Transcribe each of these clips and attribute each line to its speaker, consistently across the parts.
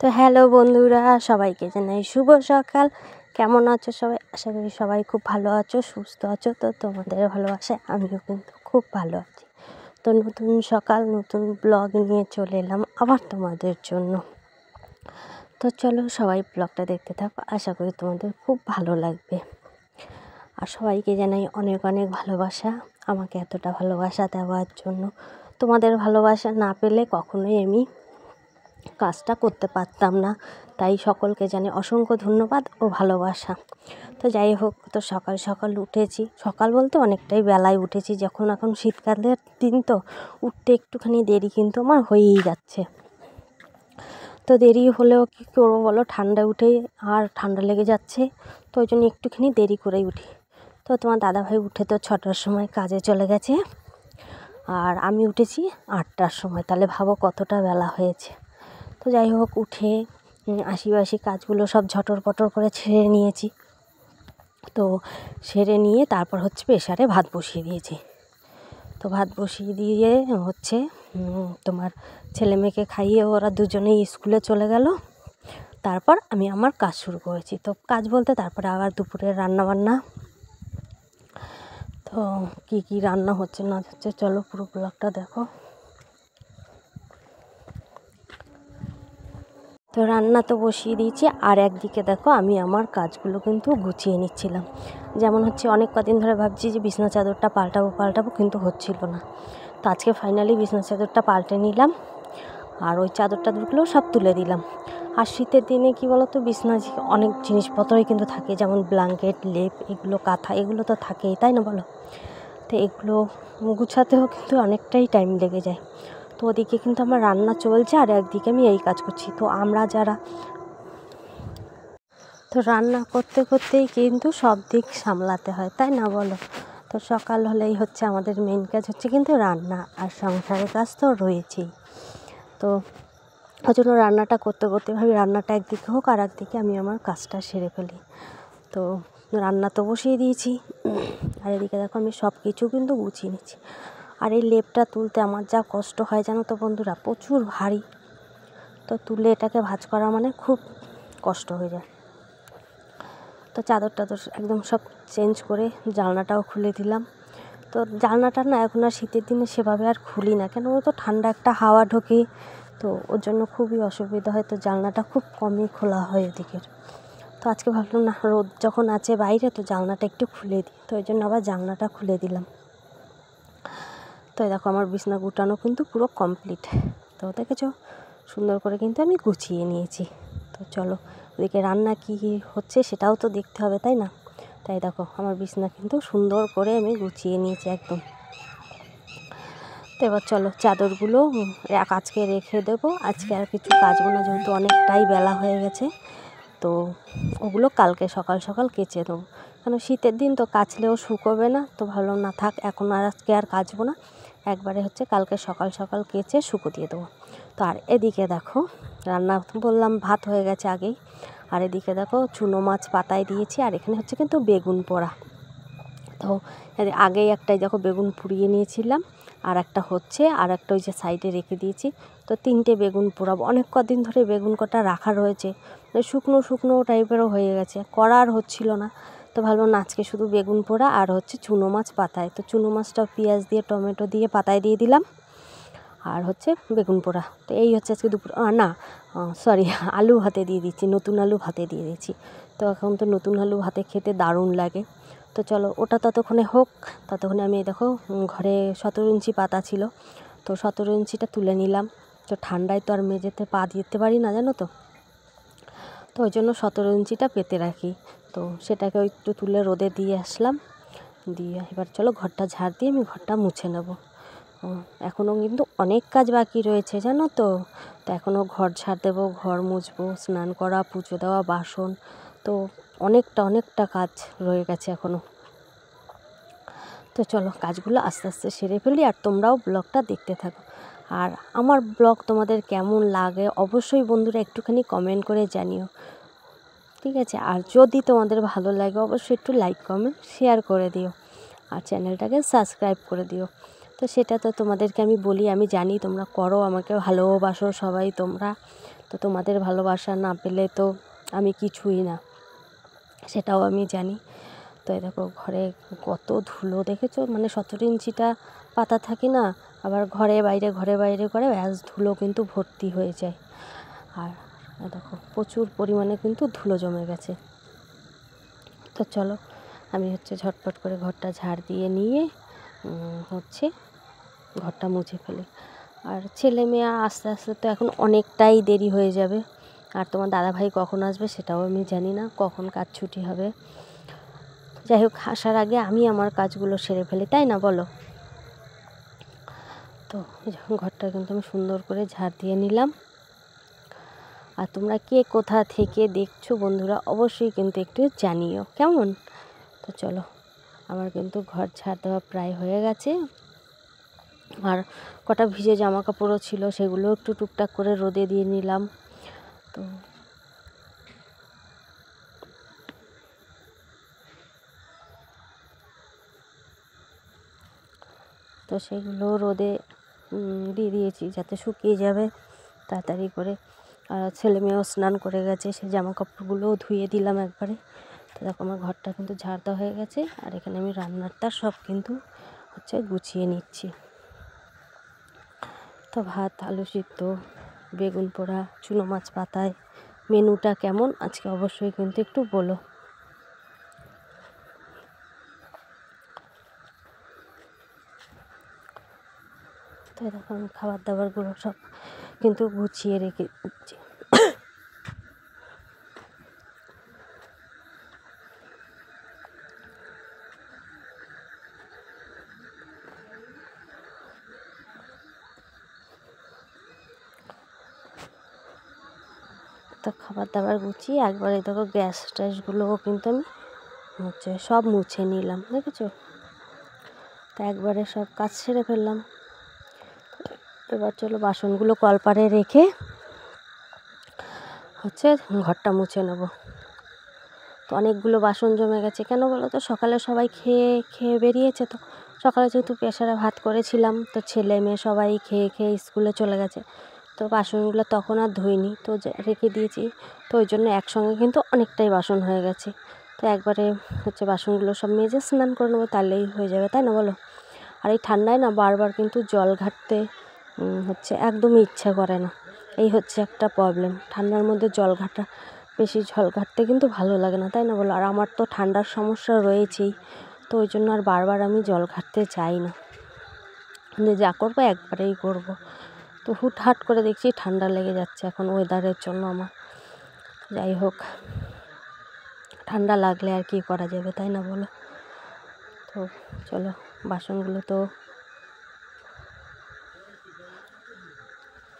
Speaker 1: তো হ্যালো বন্ধুরা, সবাইকে জানাই শুভ সকাল। কেমন আছো সবাই? আশা করি সবাই খুব ভালো আছো, সুস্থ আছো। তো তোমাদের ভালোবাসায় আমিও কিন্তু খুব ভালো আছি। তো নতুন সকাল, নতুন ব্লগ নিয়ে চলে এলাম আবার তোমাদের জন্য। তো চলো সবাই ব্লগটা দেখতে থাকো, আশা করি তোমাদের খুব ভালো লাগবে। আর সবাইকে জানাই অনেক অনেক ভালোবাসা, আমাকে এতটা ভালোবাসা দেওয়ার জন্য। তোমাদের ভালোবাসা না পেলে কখনোই আমি কাজটা করতে পারতাম না, তাই সকলকে জানাই অসংখ্য ধন্যবাদ ও ভালোবাসা। তো যাই হোক, তো সকাল সকাল উঠেছি, সকাল বলতে অনেকটাই বেলায় উঠেছি, যখন এখন শীতকালের দিন তো উঠতে একটুখানি দেরি কিন্তু আমার হয়েই যাচ্ছে। তো দেরি হলেও কী করবো বলো, ঠান্ডা উঠেই আর ঠান্ডা লেগে যাচ্ছে, তো ওই জন্য একটুখানি দেরি করেই উঠি। তো তোমার দাদাভাই উঠে তো 6টার সময় কাজে চলে গেছে, আর আমি উঠেছি 8টার সময়, তাহলে ভাবো কতটা বেলা হয়েছে। তো যাই হোক, উঠে আশিবাসি কাজগুলো সব ঝটর পটর করে ছেড়ে নিয়েছি। তো সেরে নিয়ে তারপর হচ্ছে প্রেসারে ভাত বসিয়ে দিয়েছি। তো ভাত বসিয়ে দিয়ে হচ্ছে তোমার ছেলে মেয়েকে খাইয়ে ওরা দুজনেই স্কুলে চলে গেল। তারপর আমি আমার কাজ শুরু করেছি। তো কাজ বলতে তারপরে আবার দুপুরের রান্নাবান্না। তো কী কী রান্না হচ্ছে না হচ্ছে চলো পুরো ব্লগটা দেখো। তো রান্না তো বসিয়ে দিয়েছি, আর একদিকে দেখো আমি আমার কাজগুলো কিন্তু গুছিয়ে নিচ্ছিলাম। যেমন হচ্ছে অনেক কদিন ধরে ভাবছি যে বিছনা চাদরটা পাল্টাবো, কিন্তু হচ্ছিল না। তো আজকে ফাইনালি বিছনা চাদরটা পাল্টে নিলাম, আর ওই চাদর টাদরগুলো সব তুলে দিলাম। আর শীতের দিনে কী বলো তো, বিছনা অনেক জিনিসপত্রই কিন্তু থাকে, যেমন ব্ল্যাঙ্কেট, লেপ, এগুলো কাঁথা, এগুলো তো থাকেই, তাই না বলো? তো এগুলো গুছাতেও কিন্তু অনেকটাই টাইম লেগে যায়। তো ওদিকে কিন্তু আমার রান্না চলছে, আর একদিকে আমি এই কাজ করছি। তো রান্না করতে করতেই কিন্তু সব দিক সামলাতে হয়, তাই না বলো? তো সকাল হলেই হচ্ছে আমাদের মেন কাজ হচ্ছে কিন্তু রান্না, আর সংসারের কাজ তো রয়েছেই। তো ওই জন্য রান্নাটা করতে করতে ভাবি রান্নাটা একদিকে হোক, আর একদিকে আমি আমার কাজটা সেরে ফেলি। তো রান্না তো বসিয়ে দিয়েছি, আর এদিকে দেখো আমি সব কিছু কিন্তু গুছিয়ে নিচ্ছি। আর এই লেপটা তুলতে আমার যা কষ্ট হয় জানো তো বন্ধুরা, প্রচুর ভারী। তো তুলে এটাকে ভাঁজ করা মানে খুব কষ্ট হয়ে যায়। তো চাদরটা তো একদম সব চেঞ্জ করে জানলাটাও খুলে দিলাম। তো জানলাটা না এখন আর শীতের দিনে সেভাবে আর খুলি না, কেন তো ঠান্ডা একটা হাওয়া ঢোকে, তো ওর জন্য খুবই অসুবিধা হয়। তো জানলাটা খুব কমই খোলা হয় ওদিকের। তো আজকে ভাবলাম না, রোদ যখন আছে বাইরে, তো জানলাটা একটু খুলে দিই, তো ওই জন্য আবার জানলাটা খুলে দিলাম। তো দেখো আমার বিছনা গুটানো কিন্তু পুরো কমপ্লিট। তো দেখেছো, সুন্দর করে কিন্তু আমি গুছিয়ে নিয়েছি। তো চলো ওদিকে রান্না কী হচ্ছে সেটাও তো দেখতে হবে, তাই না? তাই দেখো আমার বিছনা কিন্তু সুন্দর করে আমি গুছিয়ে নিয়েছি একদম। তো এবার চলো চাদরগুলো আজকে রেখে দেবো, আজকে আর কিছু কাচবো না, যেহেতু অনেকটাই বেলা হয়ে গেছে। তো ওগুলো কালকে সকাল সকাল কেচে দেবো, কারণ শীতের দিন তো কাচলেও শুকোবে না। তো ভাবলাম না থাক, এখন আর আজকে আর কাচবো না, একবারে হচ্ছে কালকে সকাল সকাল কেচে শুকো দিয়ে দেবো। তো আর এদিকে দেখো রান্না বললাম ভাত হয়ে গেছে আগেই, আর এদিকে দেখো চুনো মাছ পাতায় দিয়েছি, আর এখানে হচ্ছে কিন্তু বেগুন পোড়া। তো আগেই একটাই দেখো বেগুন পুড়িয়ে নিয়েছিলাম, আর একটা হচ্ছে, আর একটা ওই যে সাইডে রেখে দিয়েছি। তো 3টে বেগুন পোড়াবো। অনেক কদিন ধরে বেগুন কটা রাখা রয়েছে, শুকনো শুকনো টাইপেরও হয়ে গেছে, করা আর হচ্ছিল না। তো ভাবলাম না, আজকে শুধু বেগুন পোড়া আর হচ্ছে চুনো মাছ পাতায়। তো চুনো মাছটাও পেঁয়াজ দিয়ে টমেটো দিয়ে পাতায় দিয়ে দিলাম, আর হচ্ছে বেগুন পোড়া। তো এই হচ্ছে আজকে দুপুর, সরি, আলু ভাতে দিয়ে দিচ্ছি, নতুন আলু ভাতে দিয়ে দিচ্ছি। তো এখন তো নতুন আলু ভাতে খেতে দারুণ লাগে। তো চলো ওটা ততক্ষণে হোক, ততক্ষণে আমি দেখো ঘরে 17 ইঞ্চি পাতা ছিল, তো 17 ইঞ্চিটা তুলে নিলাম। তো ঠান্ডায় তো আর মেঝেতে পা দিতে পারি না, জানো তো। তো ওই জন্য 17 ইঞ্চিটা পেতে রাখি। তো সেটাকে একটু তুলে রোদে দিয়ে আসলাম, দিয়ে এবার চলো ঘরটা ঝাড় দিয়ে আমি ঘরটা মুছে নেব। এখনও কিন্তু অনেক কাজ বাকি রয়েছে, জানো তো। তো এখনও ঘর ঝাড় দেবো, ঘর মুছবো, স্নান করা, পুজো দেওয়া, বাসন, তো অনেকটা কাজ রয়ে গেছে এখনও। তো চলো কাজগুলো আস্তে আস্তে সেরে ফেলি, আর তোমরাও ব্লগটা দেখতে থাকো। আর আমার ব্লগ তোমাদের কেমন লাগে অবশ্যই বন্ধুরা একটুখানি কমেন্ট করে জানিও, ঠিক আছে? আর যদি তোমাদের ভালো লাগে অবশ্যই একটু লাইক কমেন্ট শেয়ার করে দিও, আর চ্যানেলটাকে সাবস্ক্রাইব করে দিও। তো সেটা তো তোমাদেরকে আমি বলি, আমি জানি তোমরা করো, আমাকে ভালোবাসো সবাই তোমরা। তো তো তোমাদের ভালোবাসা না পেলে তো আমি কিছুই না, সেটাও আমি জানি। তো এই দেখো ঘরে কত ধুলো দেখেছো, মানে 17 ইঞ্চিটা পাতা থাকে না, আবার ঘরে বাইরে করে ব্যাস ধুলো কিন্তু ভর্তি হয়ে যায়। আর দেখো প্রচুর পরিমাণে কিন্তু ধুলো জমে গেছে। তো চলো আমি ঝটপট করে ঘরটা ঝাড় দিয়ে নিয়ে ঘরটা মুছে ফেলি। আর ছেলে মেয়ে আস্তে আস্তে তো এখন অনেকটাই দেরি হয়ে যাবে। আর তোমার দাদাভাই কখন আসবে সেটাও আমি জানি না, কখন কাজ ছুটি হবে। যাই হোক, আসার আগে আমি আমার কাজগুলো সেরে ফেলি, তাই না বলো? তো ঘরটা কিন্তু আমি সুন্দর করে ঝাড় দিয়ে নিলাম। আর তোমরা কে কোথা থেকে দেখছো বন্ধুরা অবশ্যই কিন্তু একটু জানিও, কেমন? তো চলো, আমার কিন্তু ঘর ঝাড় দেওয়া প্রায় হয়ে গেছে। আর কটা ভিজে জামা কাপড়ও ছিল, সেগুলো একটু টুকটাক করে রোদে দিয়ে নিলাম। তো সেগুলো রোদে দিয়ে দিয়েছি যাতে শুকিয়ে যাবে তাড়াতাড়ি করে। আর ছেলে মেয়েও স্নান করে গেছে, সেই জামা কাপড়গুলোও ধুয়ে দিলাম একবারে। তো দেখো আমার ঘরটা কিন্তু ঝাড় দেওয়া হয়ে গেছে। আর এখানে আমি রান্নাটা সব কিন্তু গুছিয়ে নিচ্ছি। তো ভাত, আলু সিদ্ধ, বেগুন পোড়া, চুনো মাছ পাতায়। মেনুটা কেমন আজকে অবশ্যই কিন্তু একটু বলো। তো দেখো আমি খাবার দাবারগুলো সব কিন্তু গুছিয়ে রেখে দিচ্ছি। তো খাবার দাবার গুছিয়ে একবারে দেখো গ্যাস ট্যাসগুলোও কিন্তু আমি সব মুছে নিলাম, দেখেছো? তা একবারে সব কাজ সেরে ফেললাম। এবার চলো বাসনগুলো কলপারে রেখে ঘরটা মুছে নেব। তো অনেকগুলো বাসন জমে গেছে, কেন বলো তো? সকালে সবাই খেয়ে বেরিয়েছে। তো সকালে যেহেতু প্রেসারে ভাত করেছিলাম, তো ছেলে মেয়ে সবাই খেয়ে স্কুলে চলে গেছে। তো বাসনগুলো তখন আর ধুইনি, তো রেখে দিয়েছি। তো ওই জন্য একসঙ্গে কিন্তু অনেকটাই বাসন হয়ে গেছে। তো একবারে বাসনগুলো সব মেজে স্নান করে নেবো, তাহলেই হয়ে যাবে, তাই না বলো? আর এই ঠান্ডায় না বারবার কিন্তু জল ঘাঁটতে একদমই ইচ্ছা করে না। এই একটা প্রবলেম, ঠান্ডার মধ্যে বেশি জল ঘাঁটতে কিন্তু ভালো লাগে না, তাই না বলো? আর আমার তো ঠান্ডার সমস্যা রয়েছেই, তো ওই জন্য আর বারবার আমি জল ঘাঁটতে চাই না। যা করবো একবারেই করব। তো হুটহাট করে দেখছি ঠান্ডা লেগে যাচ্ছে এখন ওয়েদারের জন্য আমার। যাই হোক, ঠান্ডা লাগলে আর কি করা যাবে, তাই না বলো? তো চলো বাসনগুলো তো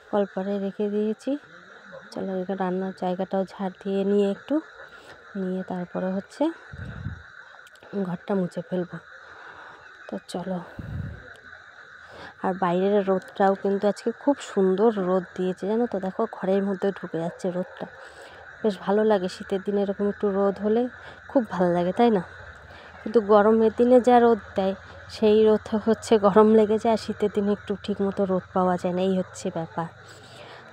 Speaker 1: কলপারে রেখে দিয়েছি। চলো এখানে রান্নার জায়গাটাও ঝাড় দিয়ে নিয়ে তারপরে ঘরটা মুছে ফেলবো। তো চলো। আর বাইরের রোদটাও কিন্তু আজকে খুব সুন্দর রোদ দিয়েছে, জানো তো? দেখো ঘরের মধ্যে ঢুকে যাচ্ছে রোদটা, বেশ ভালো লাগে। শীতের দিনে এরকম একটু রোদ হলে খুব ভালো লাগে, তাই না? কিন্তু গরমের দিনে যা রোদ দেয় সেই রোদ গরম লেগে যায়, আর শীতের দিনে একটু ঠিক মতো রোদ পাওয়া যায় না, এই ব্যাপার।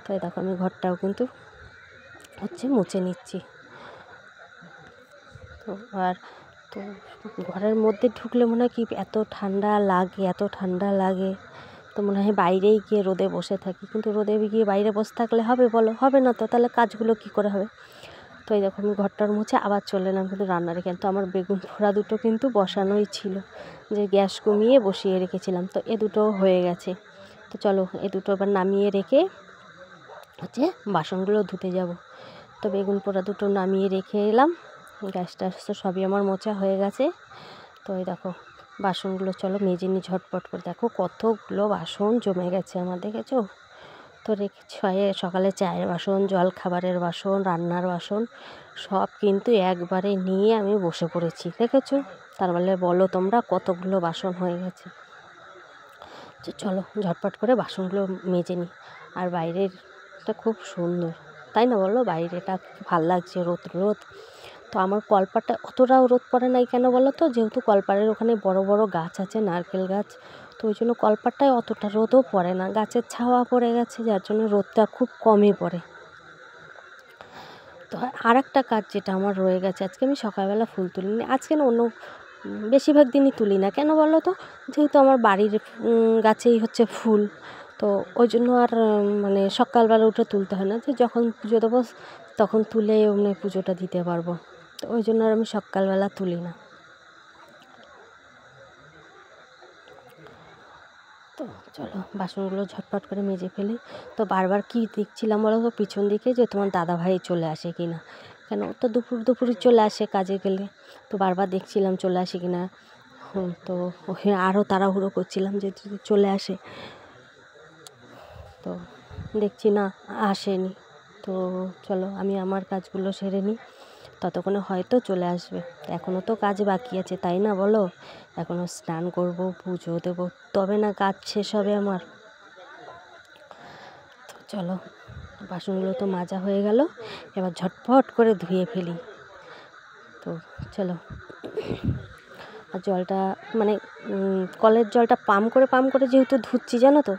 Speaker 1: তো দেখো আমি ঘরটাও কিন্তু মুছে নিচ্ছি। তো ঘরের মধ্যে ঢুকলে মনে হয় কি এত ঠান্ডা লাগে, তো মনে হয় বাইরেই গিয়ে রোদে বসে থাকি। কিন্তু রোদে গিয়ে বাইরে বসে থাকলে হবে বলো? হবে না তো, তাহলে কাজগুলো কি করে হবে? তো এই দেখো আমি ঘরটার মুছে আবার চলে এলাম কিন্তু রান্নার। কিন্তু আমার বেগুন পোড়া দুটো কিন্তু বসানোই ছিল, যে গ্যাস কমিয়ে বসিয়ে রেখেছিলাম। তো এ দুটো হয়ে গেছে। তো চলো এ দুটো এবার নামিয়ে রেখে বাসনগুলো ধুতে যাব। তো বেগুন পোড়া দুটো নামিয়ে রেখে এলাম। গ্যাসটা তো সবই আমার মোছা হয়ে গেছে। তো এই দেখো বাসনগুলো চলো মেজে নিই ঝটপট করে। দেখো কতগুলো বাসন জমে গেছে আমার, দেখেছো? তো সকালে চায়ের বাসন, জল খাবারের বাসন, রান্নার বাসন সব কিন্তু একবারে নিয়ে আমি বসে পড়েছি, দেখেছো? তার বলে বলো তোমরা কতগুলো বাসন হয়ে গেছে। তো চলো ঝটপট করে বাসনগুলো মেজে নিই। আর বাইরেরটা খুব সুন্দর, তাই না বলো? বাইরেটা ভাল লাগছে, রোদ। তো আমার কলপারটা অতটাও রোদ পড়ে নাই, কেন বলো তো? যেহেতু কলপারের ওখানে বড় বড় গাছ আছে, নারকেল গাছ, তো ওই জন্য কলপারটায় অতটা রোদও পড়ে না, গাছের ছাওয়া পড়ে গেছে, যার জন্য রোদটা খুব কমই পড়ে। তো আর একটা কাজ যেটা আমার রয়ে গেছে, আজকে আমি সকালবেলা ফুল তুলিনি। আজকে না, অন্য বেশিরভাগ দিনই তুলি না। কেন বলো তো? যেহেতু আমার বাড়ির গাছেই হচ্ছে ফুল, তো ওই জন্য আর মানে সকালবেলা উঠে তুলতে হয় না, যে যখন পুজো দেবো তখন তুলে মানে পুজোটা দিতে পারবো। তো ওই জন্য আর আমি সকালবেলা তুলি না। তো চলো বাসনগুলো ঝটপট করে মেজে ফেলি। তো বারবার কি দেখছিলাম বলো তো, পিছন দিকে, যে তোমার দাদাভাই চলে আসে কি না। কেন, ও তো দুপুরই চলে আসে কাজে গেলে। তো বারবার দেখছিলাম চলে আসে কি না। তো আরও তাড়াহুড়ো করছিলাম যে যদি চলে আসে। তো দেখছি না, আসেনি। তো চলো আমি আমার কাজগুলো সেরে নিই, ততক্ষণে হয়তো চলে আসবে। এখনও তো কাজ বাকি আছে, তাই না বলো? এখনও স্নান করব, পুজো দেবো, তবে না কাজ শেষ হবে আমার। তো চলো, বাসনগুলো তো মাজা হয়ে গেল, এবার ঝটপট করে ধুয়ে ফেলি। তো চলো, আর জলটা মানে কলের জলটা পাম্প করে যেহেতু ধুচ্ছি, জানো তো,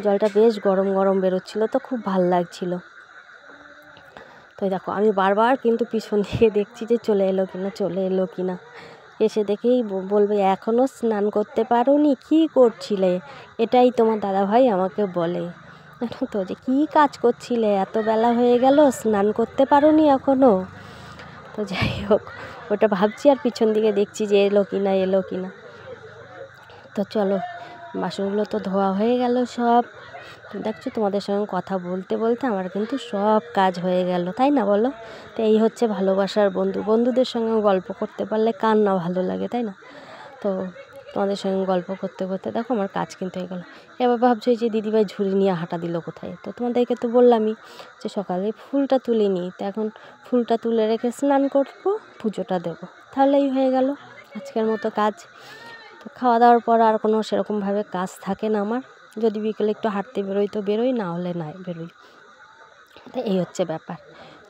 Speaker 1: জলটা বেশ গরম গরম বেরোচ্ছিলো, তো খুব ভাল লাগছিলো। তো দেখো আমি বারবার কিন্তু পিছন দিকে দেখছি যে চলে এলো কি না। এসে দেখেই বলবে, এখনও স্নান করতে পারোনি, কী করছিলে? এটাই তোমার দাদাভাই আমাকে বলে, জানো তো, যে কী কাজ করছিলে, এত বেলা হয়ে গেল, স্নান করতে পারোনি এখনও। তো যাই হোক, ওটা ভাবছি আর পিছন দিকে দেখছি যে এলো কি না। তো চলো, বাসনগুলো তো ধোয়া হয়ে গেল সব। দেখছো, তোমাদের সঙ্গে কথা বলতে বলতে আমার কিন্তু সব কাজ হয়ে গেল, তাই না বলো? তো এই হচ্ছে ভালোবাসার বন্ধুদের সঙ্গে গল্প করতে পারলে কার না ভালো লাগে, তাই না? তো তোমাদের সঙ্গে গল্প করতে করতে দেখো আমার কাজ কিন্তু হয়ে গেলো। এবার ভাবছো যে দিদিভাই ঝুড়ি নিয়ে হাঁটা দিল কোথায়? তো তোমাদেরকে তো বললামই যে সকালে ফুলটা তুলিনি, তো এখন ফুলটা তুলে রেখে স্নান করবো, পুজোটা দেবো, তাহলেই হয়ে গেল আজকের মতো কাজ। তো খাওয়া দাওয়ার পর আর কোনো সেরকমভাবে কাজ থাকে না আমার। যদি বিকেলে একটু হাঁটতে বেরোই তো বেরোই, না হলে নাই বেরোই। তো এই হচ্ছে ব্যাপার।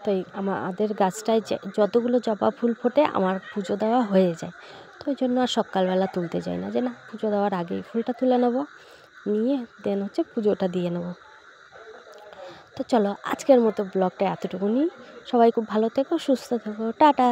Speaker 1: তো এই আমাদের গাছটায় যতগুলো জবা ফুল ফোটে আমার পুজো দেওয়া হয়ে যায়। তো ওই জন্য আর সকালবেলা তুলতে যাই না, যে না, পুজো দেওয়ার আগেই ফুলটা তুলে নেবো, নিয়ে দেন হচ্ছে পুজোটা দিয়ে নেবো। তো চলো আজকের মতো ব্লগটা এতটুকুনি। সবাই খুব ভালো থেকো, সুস্থ থেকো, টাটা।